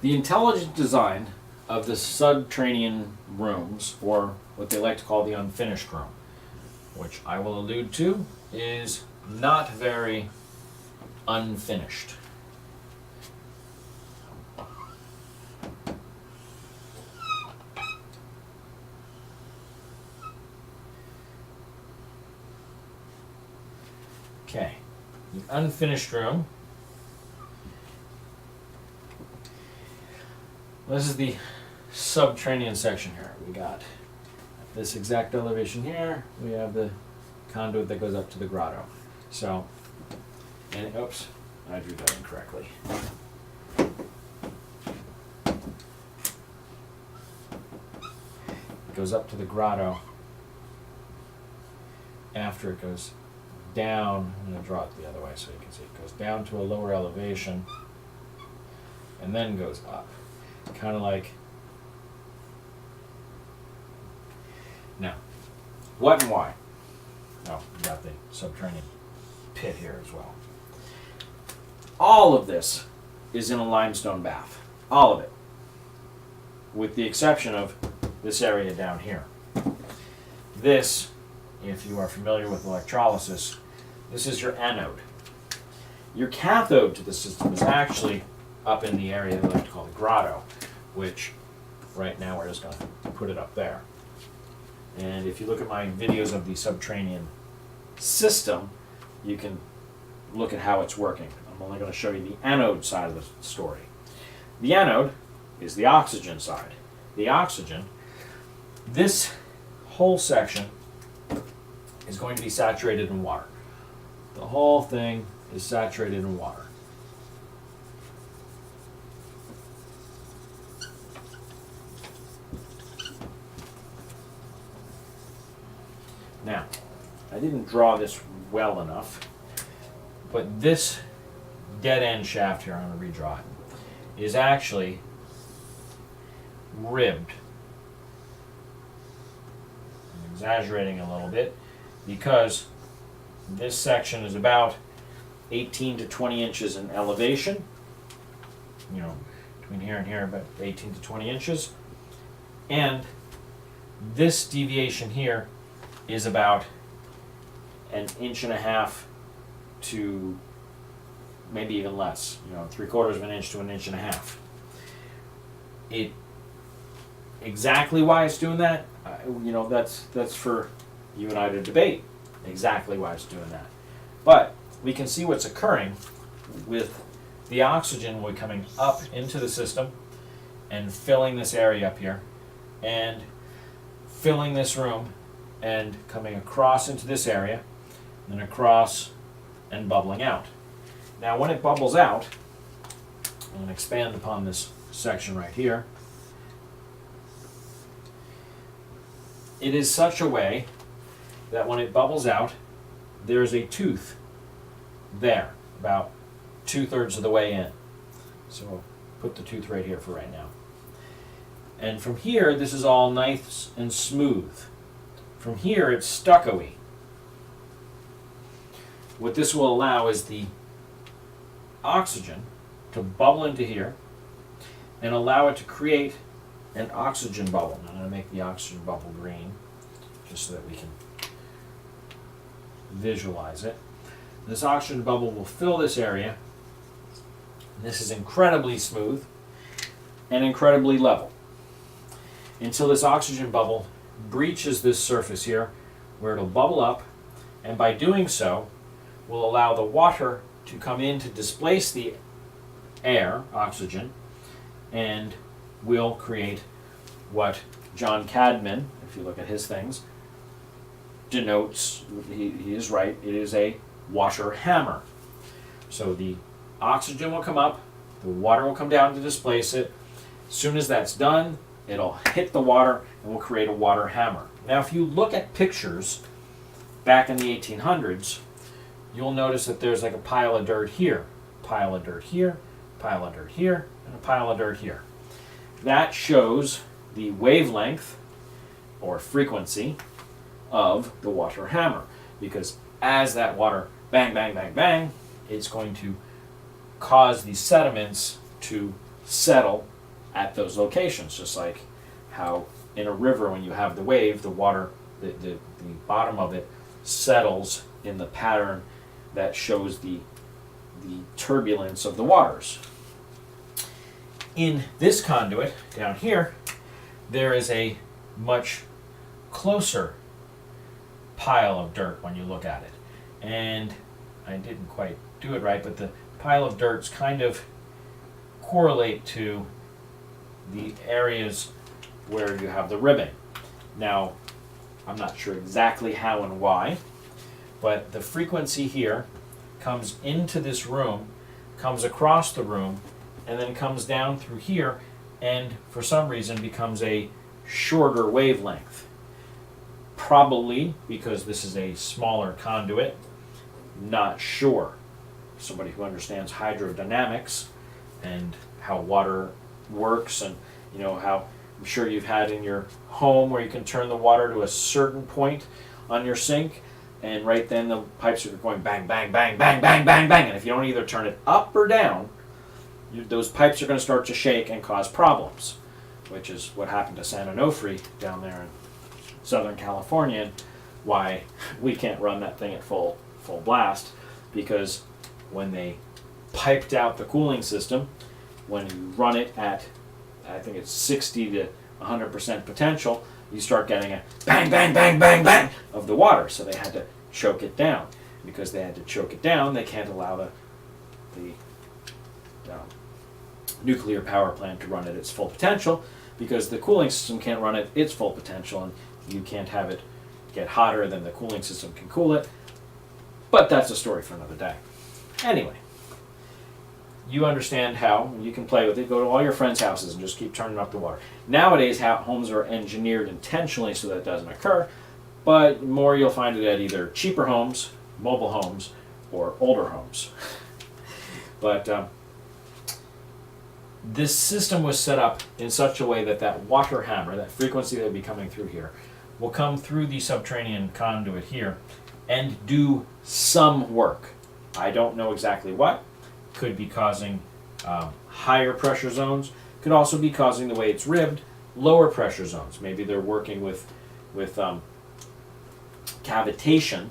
The intelligent design of the subterranean rooms, or what they like to call the unfinished room, which I will allude to, is not very unfinished. Okay, the unfinished room. This is the subterranean section here. We got this exact elevation here. We have the conduit that goes up to the grotto. So, and oops, I drew that incorrectly. It goes up to the grotto after it goes down. I'm going to draw it the other way so you can see. It goes down to a lower elevation and then goes up. Kind of like, now, what and why? Oh, we got the subterranean pit here as well. All of this is in a limestone bath. All of it. With the exception of this area down here. This, if you are familiar with electrolysis, this is your anode. Your cathode to the system is actually up in the area that we like to call the grotto, which right now we're just going to put it up there. And if you look at my videos of the subterranean system, you can look at how it's working. I'm only going to show you the anode side of the story. The anode is the oxygen side. The oxygen, this whole section is going to be saturated in water. The whole thing is saturated in water. Now, I didn't draw this well enough, but this dead end shaft here, I'm going to redraw it, is actually ribbed. I'm exaggerating a little bit because this section is about 18 to 20 inches in elevation. You know, between here and here, about 18 to 20 inches. And this deviation here is about 1.5 inches to maybe even less, 3/4 of an inch to 1.5 inches. It exactly why it's doing that, that's for you and I to debate exactly why it's doing that. But we can see what's occurring with the oxygen coming up into the system and filling this area up here and filling this room and coming across into this area, and across and bubbling out. Now when it bubbles out, I'm going to expand upon this section right here. It is such a way that when it bubbles out, there's a tooth there, about 2/3 of the way in. So we'll put the tooth right here for right now. And from here, this is all nice and smooth. From here, it's stucco-y. What this will allow is the oxygen to bubble into here and allow it to create an oxygen bubble. I'm going to make the oxygen bubble green just so that we can visualize it. This oxygen bubble will fill this area. This is incredibly smooth and incredibly level until this oxygen bubble breaches this surface here where it'll bubble up, and by doing so will allow the water to come in to displace the air, oxygen, and will create what John Cadman, if you look at his things, denotes, he is right, it is a water hammer. So the oxygen will come up, the water will come down to displace it. As soon as that's done, it'll hit the water and will create a water hammer. Now if you look at pictures back in the 1800s, you'll notice that there's like a pile of dirt here, pile of dirt here, pile of dirt here, and a pile of dirt here. That shows the wavelength or frequency of the water hammer, because as that water bang, bang, bang, bang, it's going to cause these sediments to settle at those locations, just like how in a river when you have the wave, the water, the bottom of it settles in the pattern that shows the turbulence of the waters. In this conduit down here, there is a much closer pile of dirt when you look at it. And I didn't quite do it right, but the pile of dirts kind of correlate to the areas where you have the ribbing. Now, I'm not sure exactly how and why, but the frequency here comes into this room, comes across the room, and then comes down through here, and for some reason becomes a shorter wavelength. Probably because this is a smaller conduit, not sure. Somebody who understands hydrodynamics and how water works, and you know how I'm sure you've had in your home where you can turn the water to a certain point on your sink, and right then the pipes are going bang, bang, bang, bang, bang, bang, bang, and if you don't either turn it up or down, those pipes are going to start to shake and cause problems, which is what happened to San Onofre down there in Southern California, and why we can't run that thing at full blast, because when they piped out the cooling system, when you run it at, I think it's 60 to 100% potential, you start getting a bang, bang, bang, bang, bang of the water. So they had to choke it down. Because they had to choke it down, they can't allow the nuclear power plant to run at its full potential, because the cooling system can't run at its full potential, and you can't have it get hotter than the cooling system can cool it. But that's a story for another day. Anyway, you understand how you can play with it. Go to all your friends' houses and just keep turning up the water. Nowadays, how homes are engineered intentionally so that doesn't occur, but more you'll find it at either cheaper homes, mobile homes, or older homes. But this system was set up in such a way that that water hammer, that frequency that would be coming through here, will come through the subterranean conduit here and do some work. I don't know exactly what. Could be causing higher pressure zones. Could also be causing, the way it's ribbed, lower pressure zones. Maybe they're working with cavitation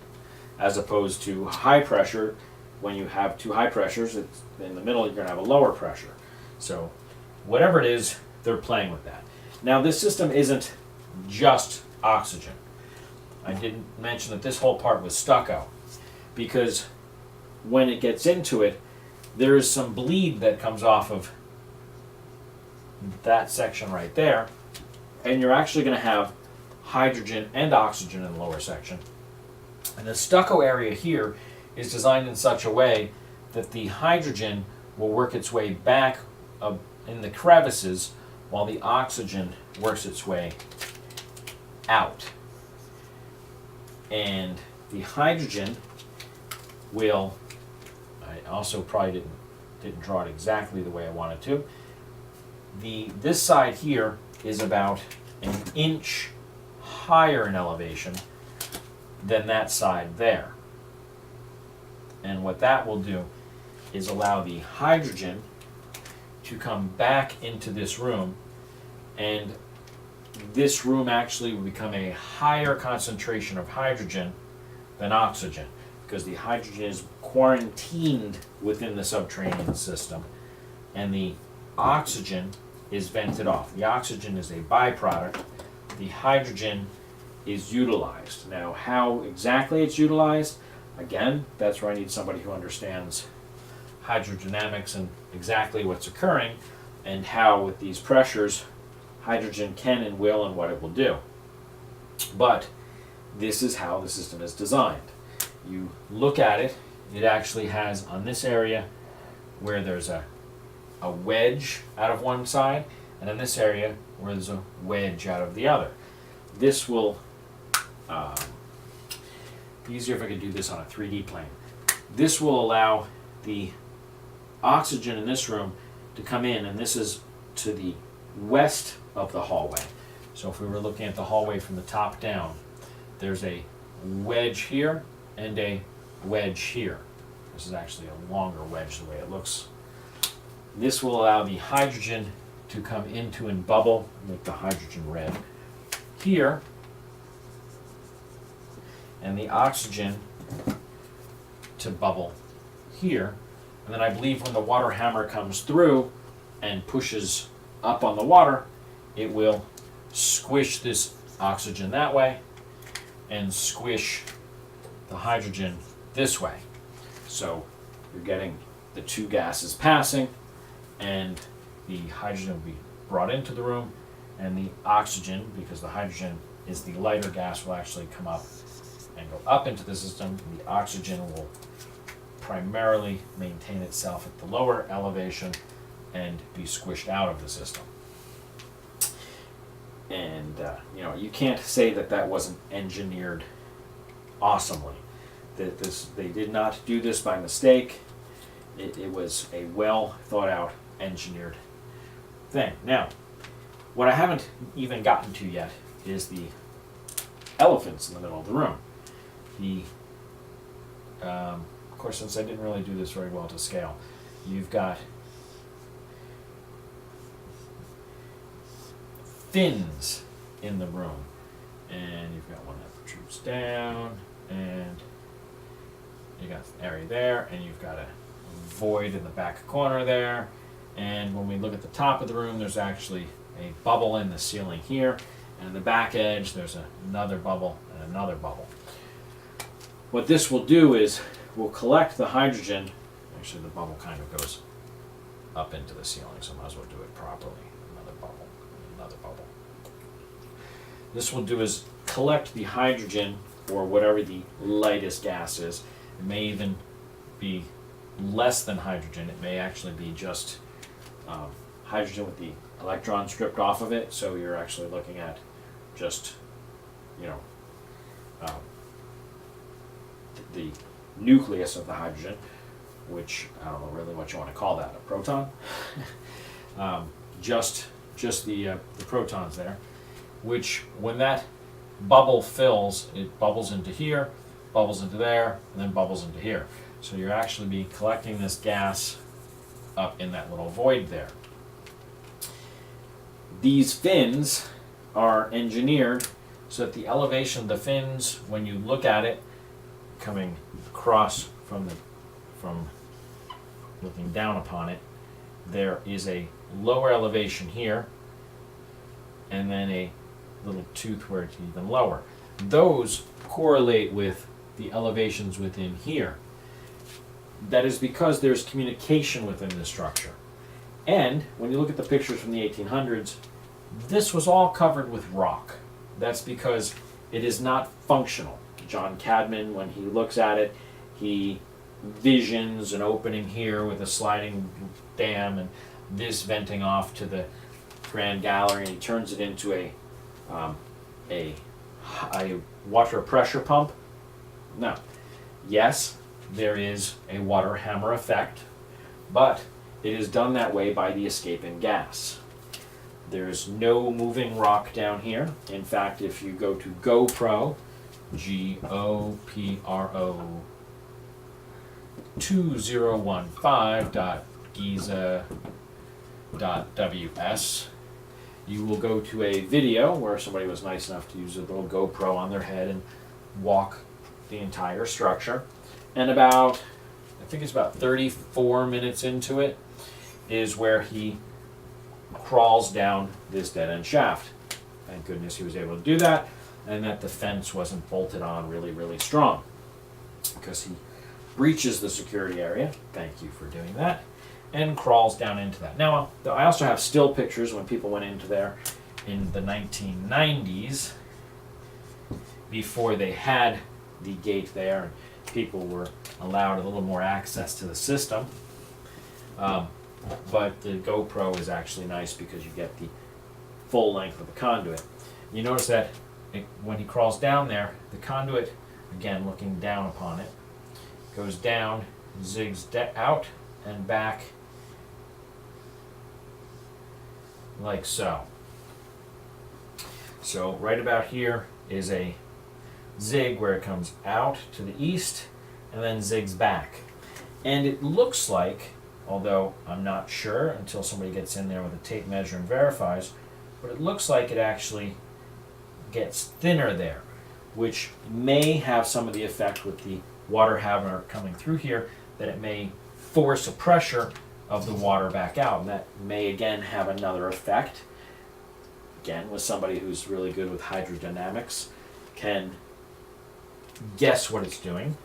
as opposed to high pressure. When you have two high pressures, it's in the middle, you're going to have a lower pressure. So whatever it is, they're playing with that. Now this system isn't just oxygen. I didn't mention that this whole part was stucco, because when it gets into it, there is some bleed that comes off of that section right there, and you're actually going to have hydrogen and oxygen in the lower section. And the stucco area here is designed in such a way that the hydrogen will work its way back in the crevices while the oxygen works its way out. And the hydrogen will, I also probably didn't draw it exactly the way I wanted to. This side here is about an inch higher in elevation than that side there. And what that will do is allow the hydrogen to come back into this room, and this room actually will become a higher concentration of hydrogen than oxygen, because the hydrogen is quarantined within the subterranean system, and the oxygen is vented off. The oxygen is a byproduct. The hydrogen is utilized. Now, how exactly it's utilized, again, that's where I need somebody who understands hydrodynamics and exactly what's occurring, and how with these pressures hydrogen can and will and what it will do. But this is how the system is designed. You look at it, it actually has on this area where there's a wedge out of one side, and in this area where there's a wedge out of the other. This will be easier if I could do this on a 3D plane. This will allow the oxygen in this room to come in, and this is to the west of the hallway. So if we were looking at the hallway from the top down, there's a wedge here and a wedge here. This is actually a longer wedge the way it looks. This will allow the hydrogen to come into and bubble with the hydrogen red here, and the oxygen to bubble here. And then I believe when the water hammer comes through and pushes up on the water, it will squish this oxygen that way and squish the hydrogen this way. So you're getting the two gases passing, and the hydrogen will be brought into the room, and the oxygen, because the hydrogen is the lighter gas, will actually come up and go up into the system. The oxygen will primarily maintain itself at the lower elevation and be squished out of the system. And you can't say that wasn't engineered awesomely. They did not do this by mistake. It was a well thought out, engineered thing. Now, what I haven't even gotten to yet is the elephants in the middle of the room. Of course, since I didn't really do this very well to scale, you've got fins in the room, and you've got one that protrudes down, and you got an area there, and you've got a void in the back corner there. And when we look at the top of the room, there's actually a bubble in the ceiling here, and in the back edge there's another bubble and another bubble. What this will do is we'll collect the hydrogen. Actually, the bubble kind of goes up into the ceiling, so I might as well do it properly. Another bubble, another bubble. This will do is collect the hydrogen, or whatever the lightest gas is. It may even be less than hydrogen. It may actually be just hydrogen with the electron stripped off of it. So you're actually looking at just, the nucleus of the hydrogen, which I don't know really what you want to call that, a proton. Just the protons there, which when that bubble fills, it bubbles into here, bubbles into there, and then bubbles into here. So you're actually be collecting this gas up in that little void there. These fins are engineered so that the elevation of the fins, when you look at it, coming across from looking down upon it, there is a lower elevation here, and then a little tooth where it's even lower. Those correlate with the elevations within here. That is because there's communication within the structure. And when you look at the pictures from the 1800s, this was all covered with rock. That's because it is not functional. John Cadman, when he looks at it, he visions an opening here with a sliding dam and this venting off to the grand gallery, and he turns it into a water pressure pump. Now, yes, there is a water hammer effect, but it is done that way by the escaping gas. There's no moving rock down here. In fact, if you go to GoPro, GoPro 2015.giza.ws, you will go to a video where somebody was nice enough to use a little GoPro on their head and walk the entire structure. And I think it's about 34 minutes into it, is where he crawls down this dead-end shaft. Thank goodness he was able to do that, and that the fence wasn't bolted on really, really strong, because he breaches the security area. Thank you for doing that. And crawls down into that. Now, I also have still pictures when people went into there in the 1990s, before they had the gate there, and people were allowed a little more access to the system. But the GoPro is actually nice because you get the full length of the conduit. You notice that when he crawls down there, the conduit, again looking down upon it, goes down, zigs out and back like so. So right about here is a zig where it comes out to the east and then zigs back. And it looks like although I'm not sure until somebody gets in there with a tape measure and verifies, but it looks like it actually gets thinner there, which may have some of the effect with the water hammer coming through here, that it may force a pressure of the water back out, and that may again have another effect. Again, with somebody who's really good with hydrodynamics, can guess what it's doing,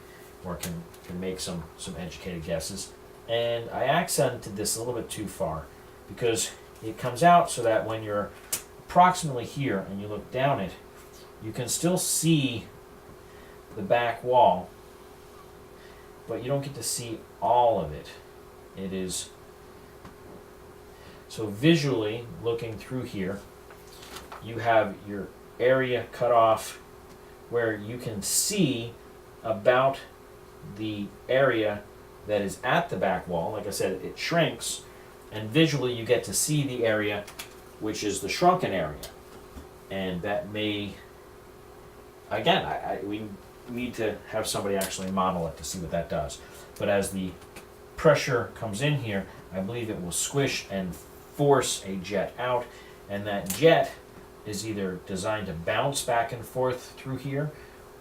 or can make some educated guesses. And I accented this a little bit too far, because it comes out so that when you're approximately here and you look down it, you can still see the back wall, but you don't get to see all of it. It is, so visually looking through here, you have your area cut off where you can see about the area that is at the back wall. Like I said, it shrinks, and visually you get to see the area which is the shrunken area. And that may, again, we need to have somebody actually model it to see what that does. But as the pressure comes in here, I believe it will squish and force a jet out, and that jet is either designed to bounce back and forth through here,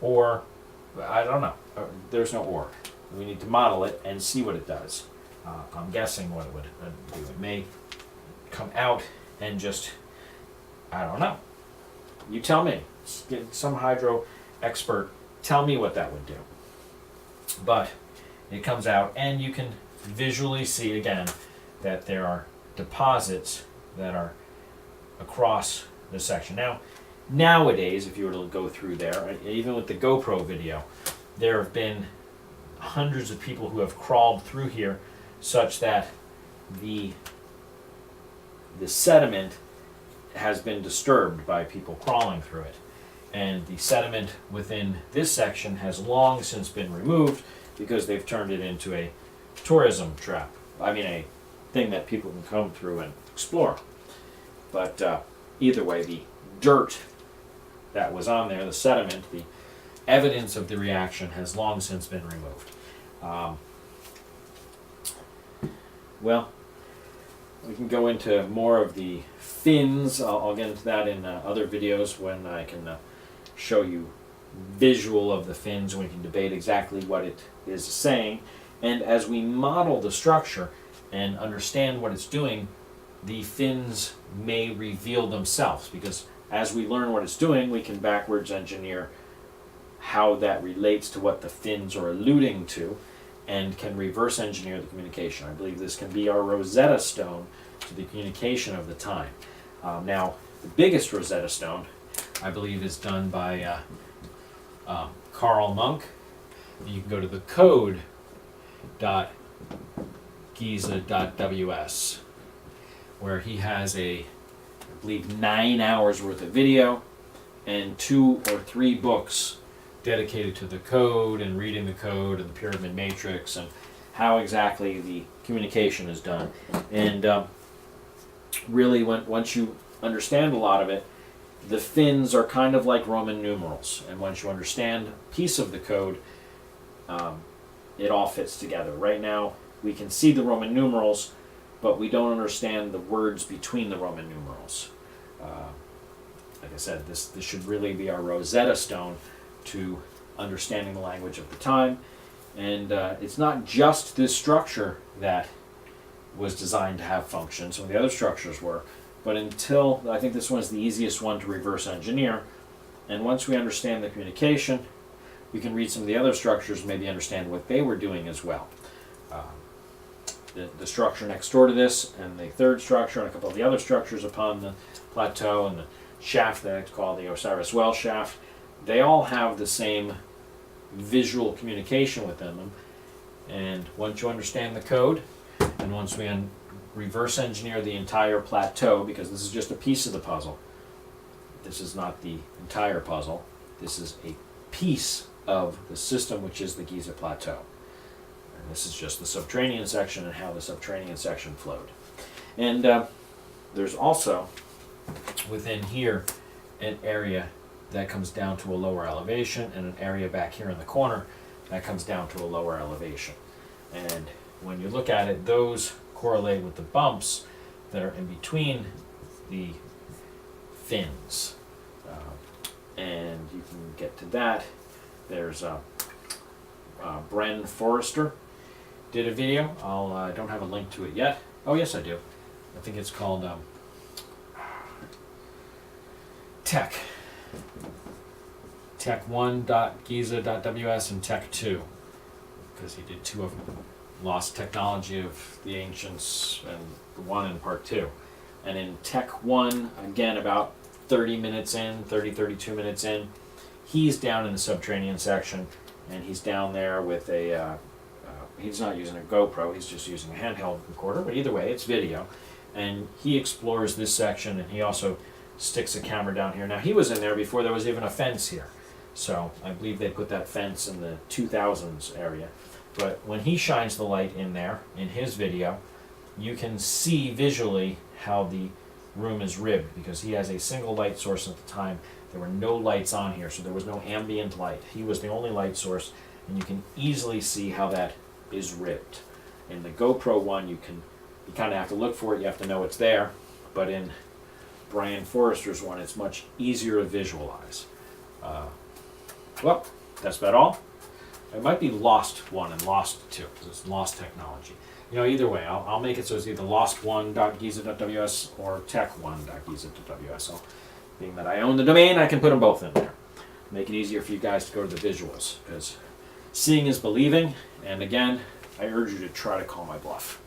or I don't know. There's no or. We need to model it and see what it does. I'm guessing what it would do. It may come out and just, I don't know. You tell me. Get some hydro expert, tell me what that would do. But it comes out, and you can visually see again that there are deposits that are across the section. Now, nowadays, if you were to go through there, even with the GoPro video, there have been hundreds of people who have crawled through here, such that the sediment has been disturbed by people crawling through it. And the sediment within this section has long since been removed, because they've turned it into a tourism trap. I mean, a thing that people can come through and explore. But either way, the dirt that was on there, the sediment, the evidence of the reaction has long since been removed. Well, we can go into more of the fins. I'll get into that in other videos when I can show you visual of the fins, and we can debate exactly what it is saying. And as we model the structure and understand what it's doing, the fins may reveal themselves, because as we learn what it's doing, we can backwards engineer how that relates to what the fins are alluding to, and can reverse engineer the communication. I believe this can be our Rosetta Stone to the communication of the time. Now, the biggest Rosetta Stone, I believe, is done by Carl Monk. You can go to the code.giza.ws, where he has I believe 9 hours worth of video and 2 or 3 books dedicated to the code and reading the code and the pyramid matrix and how exactly the communication is done. And really, once you understand a lot of it, the fins are kind of like Roman numerals. And once you understand a piece of the code, it all fits together. Right now, we can see the Roman numerals, but we don't understand the words between the Roman numerals. Like I said, this should really be our Rosetta Stone to understanding the language of the time. And it's not just this structure that was designed to have functions. Some of the other structures were. But until, I think this one is the easiest one to reverse engineer. And once we understand the communication, we can read some of the other structures and maybe understand what they were doing as well. The structure next door to this, and the third structure, and a couple of the other structures upon the plateau, and the shaft that I call the Osiris Well shaft, they all have the same visual communication within them. And once you understand the code, and once we reverse engineer the entire plateau, because this is just a piece of the puzzle, this is not the entire puzzle, this is a piece of the system, which is the Giza Plateau. And this is just the subterranean section and how the subterranean section flowed. And there's also within here an area that comes down to a lower elevation, and an area back here in the corner that comes down to a lower elevation. And when you look at it, those correlate with the bumps that are in between the fins. And you can get to that. There's Bren Forrester did a video. I don't have a link to it yet. Oh yes, I do. I think it's called Tech1.giza.ws and Tech2, because he did 2 of them. Lost Technology of the Ancients and 1 and Part 2. And in Tech 1, again about 32 minutes in, he's down in the subterranean section, and he's down there with a, he's not using a GoPro, he's just using a handheld recorder, but either way, it's video. And he explores this section, and he also sticks a camera down here. Now, he was in there before there was even a fence here. So I believe they put that fence in the 2000s area. But when he shines the light in there, in his video, you can see visually how the room is ribbed, because he has a single light source at the time. There were no lights on here, so there was no ambient light. He was the only light source, and you can easily see how that is ribbed. In the GoPro one, you kind of have to look for it, you have to know it's there, but in Brian Forrester's one, it's much easier to visualize. Well, that's about all. It might be Lost 1 and Lost 2, because it's Lost Technology. You know, either way, I'll make it so it's either lost1.giza.ws or tech1.giza.ws. So, being that I own the domain, I can put them both in there. Make it easier for you guys to go to the visuals, because seeing is believing, and again, I urge you to try to call my bluff.